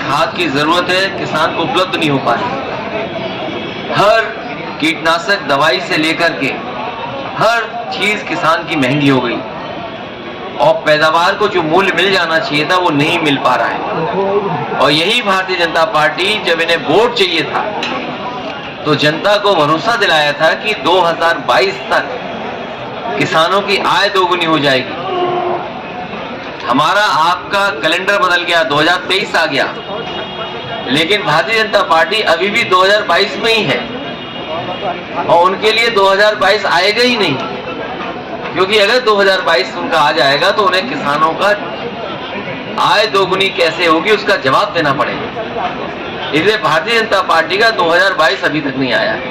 खाद की जरूरत है, किसान को उपलब्ध नहीं हो पा रही। हर कीटनाशक दवाई से लेकर के हर चीज किसान की महंगी हो गई और पैदावार को जो मूल्य मिल जाना चाहिए था वो नहीं मिल पा रहा है। और यही भारतीय जनता पार्टी जब इन्हें वोट चाहिए था तो जनता को भरोसा दिलाया था कि 2022 तक किसानों की आय दोगुनी हो जाएगी। हमारा आपका कैलेंडर बदल गया, 2023 आ गया, लेकिन भारतीय जनता पार्टी अभी भी 2022 में ही है और उनके लिए 2022 आएगा ही नहीं, क्योंकि अगर 2022 उनका आ जाएगा तो उन्हें किसानों का आय दोगुनी कैसे होगी उसका जवाब देना पड़ेगा। इसलिए भारतीय जनता पार्टी का 2022 अभी तक नहीं आया है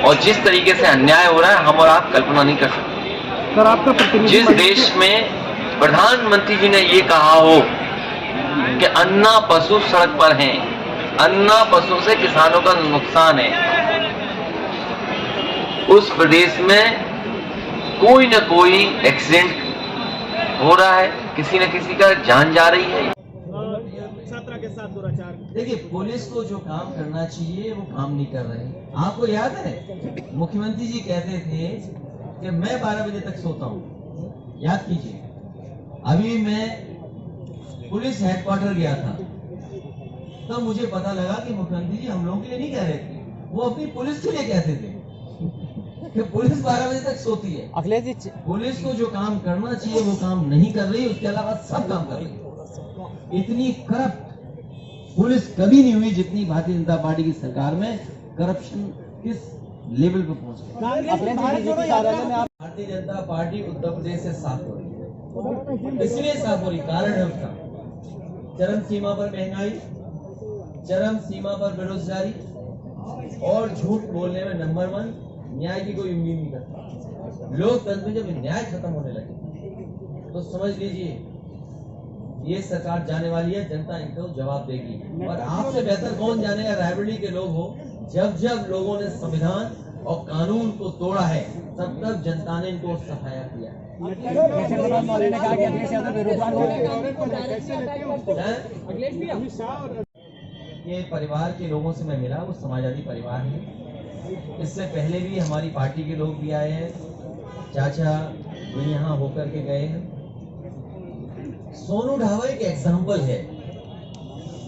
और जिस तरीके से अन्याय हो रहा है हम और आप कल्पना नहीं कर सकते। सर, आपका जिस देश में प्रधानमंत्री जी ने ये कहा हो कि अन्ना पशु सड़क पर हैं, अन्ना पशु से किसानों का नुकसान है, उस प्रदेश में कोई न कोई एक्सीडेंट हो रहा है, किसी न किसी का जान जा रही है। छात्रा के साथ दुराचार। देखिए, पुलिस को जो काम करना चाहिए वो काम नहीं कर रहे। आपको याद है मुख्यमंत्री जी कहते थे कि मैं 12 बजे तक सोता हूँ, याद कीजिए। अभी मैं पुलिस हेडक्वार्टर गया था तो मुझे पता लगा कि मुख्यमंत्री जी हम लोगों के लिए नहीं कह रहे थे, वो अपनी पुलिस के लिए कहते थे कि पुलिस 12 बजे तक सोती है। अखिलेश जी, पुलिस को जो काम करना चाहिए वो काम नहीं कर रही, उसके अलावा सब काम कर रही है। इतनी करप्ट पुलिस कभी नहीं हुई जितनी भारतीय जनता पार्टी की सरकार में करप्शन किस लेवल पे पहुंच गई। भारतीय जनता पार्टी उत्तर प्रदेश से साफ हो रही है, इसलिए साफ हो रही, कारण है उसका चरम सीमा पर महंगाई, चरम सीमा पर बेरोजगारी और झूठ बोलने में नंबर 1, न्याय की कोई उम्मीद नहीं करता। लोकतंत्र में जब न्याय खत्म होने लगे तो समझ लीजिए ये सरकार जाने वाली है, जनता इनको जवाब देगी। और आपसे बेहतर कौन जानेगा, रायबरेली के लोग हो, जब जब लोगों ने संविधान और कानून को तोड़ा है तब तब जनता ने इनको सफाया किया है। ये परिवार के लोगों से मैं मिला, वो समाजवादी परिवार है। इससे पहले भी हमारी पार्टी के लोग भी आए हैं, चाचा भी यहाँ होकर के गए हैं। सोनू ढाबा एक एग्जाम्पल है।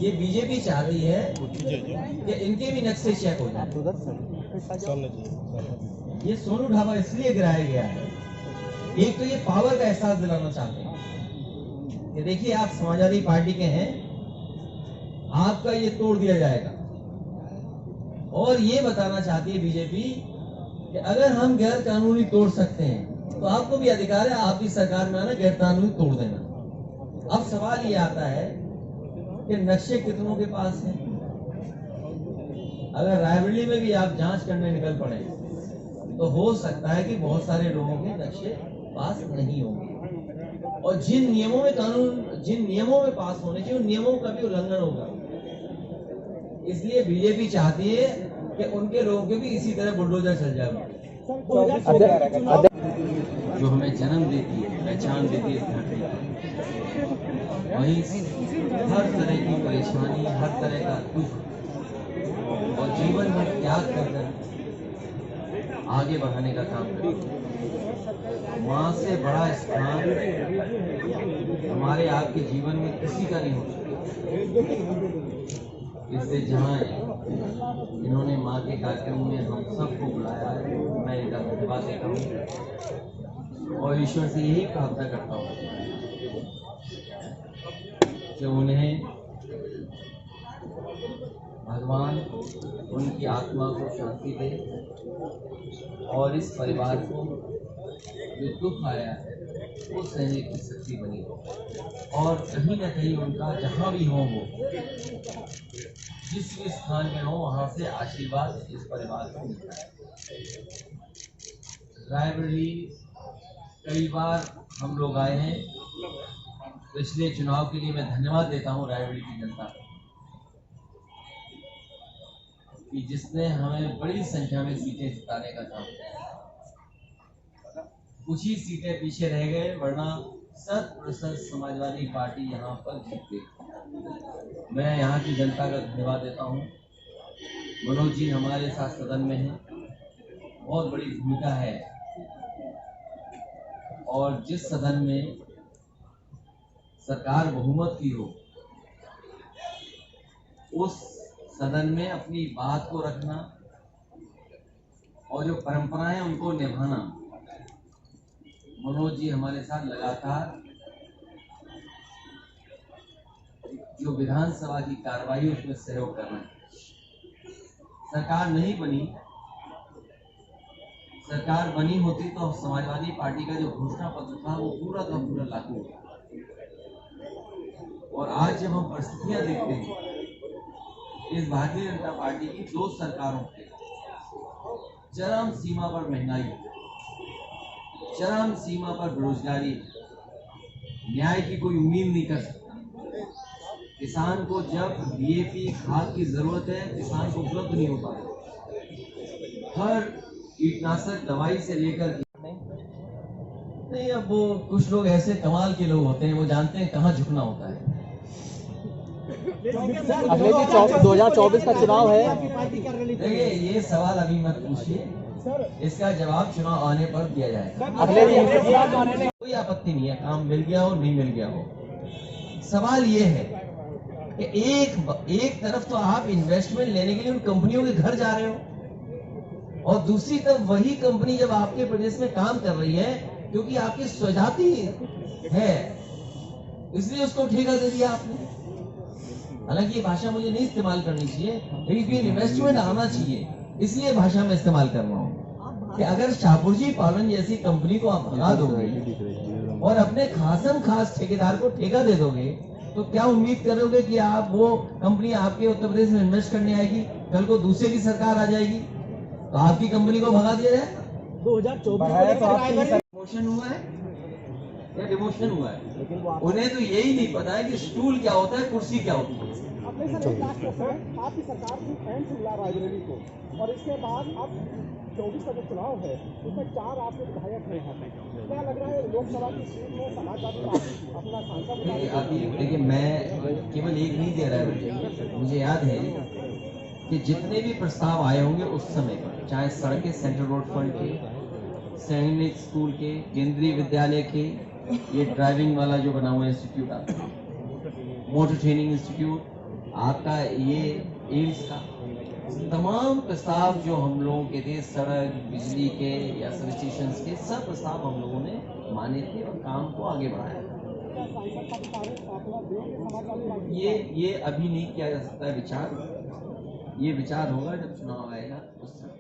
ये बीजेपी चाह रही है कि इनके भी नक्शे चेक हो जाए। ये सोनू ढाबा इसलिए गिराया गया है, एक तो ये पावर का एहसास दिलाना चाहते हैं कि देखिए आप समाजवादी पार्टी के हैं, आपका ये तोड़ दिया जाएगा। और ये बताना चाहती है बीजेपी कि अगर हम गैर कानूनी तोड़ सकते हैं तो आपको भी अधिकार है, आप भी सरकार में आना गैर कानूनी तोड़ देना। अब सवाल ये आता है कि नक्शे कितनों के पास हैं। अगर रायबरेली में भी आप जांच करने निकल पड़े तो हो सकता है कि बहुत सारे लोगों के नक्शे पास नहीं होंगे और जिन नियमों में पास होने चाहिए उन नियमों का भी उल्लंघन होगा। इसलिए बीजेपी चाहती है कि उनके लोगों के भी इसी तरह बुलडोजर चल जाए। जो हमें जन्म देती है, पहचान देती है इस धरती पर, वहीं हर तरह की परेशानी, हर तरह का दुख और जीवन में त्याग कर आगे बढ़ाने का काम करें। माँ से बड़ा स्थान हमारे आपके जीवन में किसी का नहीं हो सकता। इससे जहाँ इन्होंने माँ के कार्यक्रम में हम सबको बुलाया है, मैं इनका धन्यवाद देता हूँ और ईश्वर से यही प्रार्थना करता हूँ कि उन्हें भगवान उनकी आत्मा को शांति दे और इस परिवार को जो दुख आया है वो सहने की शक्ति बनी और कहीं न कहीं उनका जहाँ भी हो जिस भी स्थान में हो वहाँ से आशीर्वाद इस परिवार को मिलता है। रायबरेली कई बार हम लोग आए हैं, पिछले चुनाव के लिए मैं धन्यवाद देता हूँ रायबरेली की जनता कि जिसने हमें बड़ी संख्या में सीटें जिताने का काम किया। कुछ ही सीटें पीछे रह गए, वरना 100% समाजवादी पार्टी यहाँ पर जीत गई। मैं यहाँ की जनता का धन्यवाद देता हूँ। मनोज जी हमारे साथ सदन में हैं, बहुत बड़ी भूमिका है, और जिस सदन में सरकार बहुमत की हो उस सदन में अपनी बात को रखना और जो परंपराएं उनको निभाना, मनोज जी हमारे साथ लगातार जो विधानसभा की कार्रवाई उसमें सहयोग कर रहे हैं। सरकार नहीं बनी, सरकार बनी होती तो समाजवादी पार्टी का जो घोषणा पत्र था वो पूरा का पूरा लागू होता। और आज जब हम परिस्थितियां देखते हैं, इस भारतीय जनता पार्टी की 2 सरकारों के चरम सीमा पर महंगाई, चरम सीमा पर बेरोजगारी, न्याय की कोई उम्मीद नहीं कर सकता। किसान को जब डीएपी खाद की जरूरत है, किसान को उपलब्ध नहीं हो पा रहा। हर कीटनाशक दवाई से लेकर नहीं, अब वो कुछ लोग ऐसे कमाल के लोग होते हैं, वो जानते हैं कहाँ झुकना होता है। अगले 2024 का चुनाव है। देखिए, ये सवाल अभी मत पूछिए, इसका जवाब चुनाव आने पर दिया जाएगा। कोई आपत्ति नहीं है, काम मिल गया हो नहीं मिल गया हो। सवाल ये है कि एक तरफ तो आप इन्वेस्टमेंट लेने के लिए उन कंपनियों के घर जा रहे हो, और दूसरी तरफ वही कंपनी जब आपके प्रदेश में काम कर रही है, क्योंकि आपकी स्वजाति है, इसलिए उसको ठेका दे दिया आपने। हालांकि ये भाषा मुझे नहीं इस्तेमाल करनी चाहिए, लेकिन इन्वेस्टमेंट आना चाहिए, इसलिए भाषा में इस्तेमाल कर रहा हूँ कि अगर शाहपुरजी पालन जैसी कंपनी को आप भगा दोगे और अपने खासम खास ठेकेदार को ठेका दे दोगे, तो क्या उम्मीद करोगे कि आप वो कंपनी आपके उत्तर प्रदेश में इन्वेस्ट करने आएगी? कल को दूसरे की सरकार आ जाएगी तो आपकी कंपनी को भगा दिया जाए। 2024 डिमोशन हुआ है या डिमोशन हुआ है? उन्हें तो यही नहीं पता है कि स्टूल क्या होता है, कुर्सी क्या होती है। आपकी सरकार की फैन से मिला रायबरेली को, और इसके बाद अब 24 का जो चुनाव है उसमें 4 आपके विधायक हैं। क्या लग रहा है लोकसभा की सीट में समाजवादी पार्टी अपना सांसद? अभी देखिए, मैं केवल एक नहीं दे रहा है, मुझे याद है कि जितने भी प्रस्ताव आए होंगे उस समय पर, चाहे सड़कें सेंट्रल रोड फंड के, सैनिक स्कूल के, केंद्रीय विद्यालय के, ये ड्राइविंग वाला जो बना हुआ इंस्टीट्यूट आपका, मोटर ट्रेनिंग इंस्टीट्यूट आपका, ये एम्स का, तमाम प्रस्ताव जो हम लोगों के थे, सड़क, बिजली के या सब स्टेशन के, सब प्रस्ताव हम लोगों ने माने थे और काम को आगे बढ़ाया। ये अभी नहीं किया जा सकता है विचार, ये विचार होगा जब चुनाव आएगा उस समय।